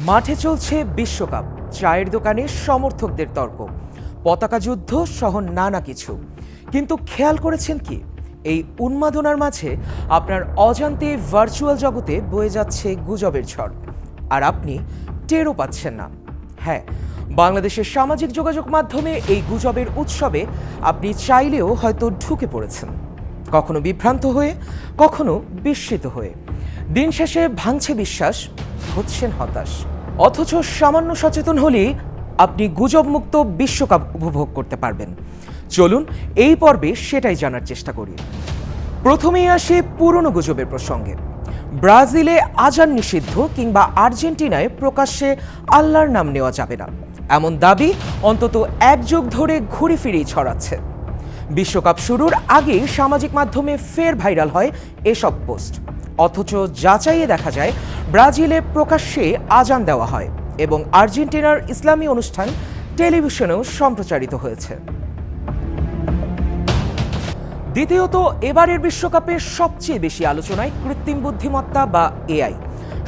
মাঠে চলছে বিশ্বকাপ, চায়ের দোকানে সমর্থকদের তর্ক, পতাকা যুদ্ধ সহ নানা কিছু। কিন্তু খেয়াল করেছেন কি, এই উন্মাদনার মাঝে আপনার অজান্তে ভার্চুয়াল জগতে বয়ে যাচ্ছে গুজবের ঝড়, আর আপনি টেরও পাচ্ছেন না। হ্যাঁ, বাংলাদেশের সামাজিক যোগাযোগ মাধ্যমে এই গুজবের উৎসবে আপনি চাইলেও হয়তো ঢুকে পড়েছেন, কখনো বিভ্রান্ত হয়ে, কখনো বিস্মিত হয়ে। দিন শেষে ভাঙছে বিশ্বাস, হচ্ছেন হতাশ। অথচ সামান্য সচেতন হলেই আপনি গুজবমুক্ত বিশ্বকাপ উপভোগ করতে পারবেন। চলুন এই পর্বে সেটাই জানার চেষ্টা করি। প্রথমেই আসে পুরনো গুজবের প্রসঙ্গে। ব্রাজিলে আজান নিষিদ্ধ কিংবা আর্জেন্টিনায় প্রকাশ্যে আল্লাহর নাম নেওয়া যাবে না, এমন দাবি অন্তত এক যুগ ধরে ঘুরে ফিরেই ছড়াচ্ছে। বিশ্বকাপ শুরুর আগেই সামাজিক মাধ্যমে ফের ভাইরাল হয় এসব পোস্ট, অথচ যাচাইয়ে দেখা যায় ব্রাজিলে প্রকাশ্যে আজান দেওয়া হয় এবং আর্জেন্টিনার ইসলামী অনুষ্ঠান টেলিভিশনেও সম্প্রচারিত হয়েছে। দ্বিতীয়ত, এবারের বিশ্বকাপে সবচেয়ে বেশি আলোচনায় কৃত্রিম বুদ্ধিমত্তা বা এআই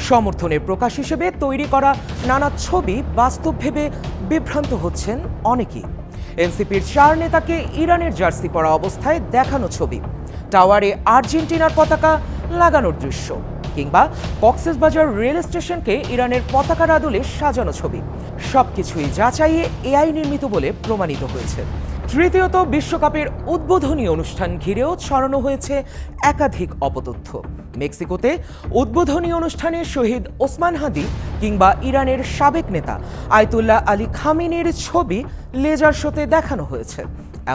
সমর্থনের প্রকাশ হিসেবে তৈরি করা নানা ছবি বাস্তব ভেবে বিভ্রান্ত হচ্ছেন অনেকেই। এনসিপির 4 নেতাকে ইরানের জার্সি পরা অবস্থায় দেখানো ছবি, টাওয়ারে আর্জেন্টিনার পতাকা লাগানোর দৃশ্য, কিংবা কক্সবাজার রেল স্টেশনকে ইরানের পতাকার আদলে সাজানো ছবি, সবকিছুই যাচাইয়ে এআই নির্মিত বলে প্রমাণিত হয়েছে। তৃতীয়ত, বিশ্বকাপের উদ্বোধনী অনুষ্ঠান ঘিরেও ছড়ানো হয়েছে একাধিক অপতথ্য। মেক্সিকোতে উদ্বোধনী অনুষ্ঠানে শহীদ ওসমান হাদি কিংবা ইরানের সাবেক নেতা আয়াতুল্লাহ আলী খামেনির ছবি লেজার শোতে দেখানো হয়েছে,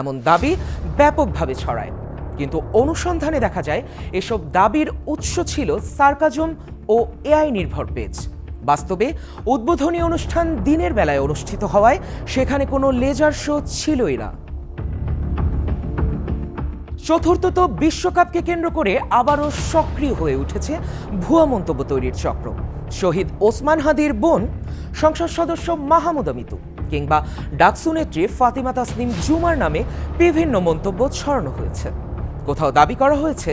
এমন দাবি ব্যাপকভাবে ছড়ায়। কিন্তু অনুসন্ধানে দেখা যায় এসব দাবির উৎস ছিল সার্কাজম ও এআই নির্ভর পেজ। বাস্তবে উদ্বোধনী অনুষ্ঠান দিনের বেলায় অনুষ্ঠিত হওয়ায় সেখানে কোনো লেজার শো ছিলই না। চতুর্থত, বিশ্বকাপকে কেন্দ্র করে আবারও সক্রিয় হয়ে উঠেছে ভুয়া মন্তব্য তৈরির চক্র। শহীদ ওসমান হাদির বোন, সংসদ সদস্য মাহমুদা মিতু কিংবা ডাকসু নেত্রী ফাতিমা তাসনিম জুমার নামে বিভিন্ন মন্তব্য ছড়ানো হয়েছে। কোথাও দাবি করা হয়েছে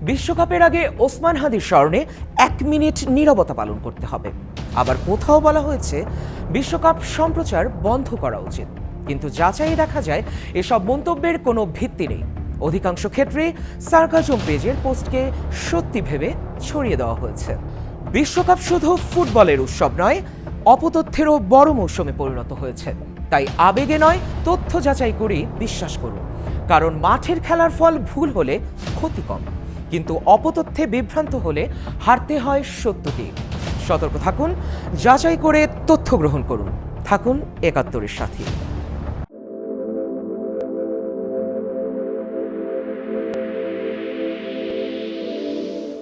বিশ্বকাপের আগে ওসমান হাদির স্মরণে 1 মিনিট নীরবতা পালন করতে হবে, আবার কোথাও বলা হয়েছে বিশ্বকাপ সম্প্রচার বন্ধ করা উচিত। কিন্তু যাচাইয়ে দেখা যায় এসব মন্তব্যের কোনো ভিত্তি নেই। অধিকাংশ ক্ষেত্রে সার্কাজম পেজের পোস্টকে সত্যি ভেবে ছড়িয়ে দেওয়া হয়েছে। বিশ্বকাপ শুধু ফুটবলের উৎসব নয়, অপতথ্যেরও বড় মৌসুমে পরিণত হয়েছে। তাই আবেগে নয়, তথ্য যাচাই করেই বিশ্বাস করুন, কারণ মাঠের খেলার ফল ভুল হলে ক্ষতি কম, কিন্তু অপতথ্যে বিভ্রান্ত হলে হারতে হয় সত্যটি। সতর্ক থাকুন, যাচাই করে তথ্য গ্রহণ করুন। থাকুন ৭১-এর সাথে।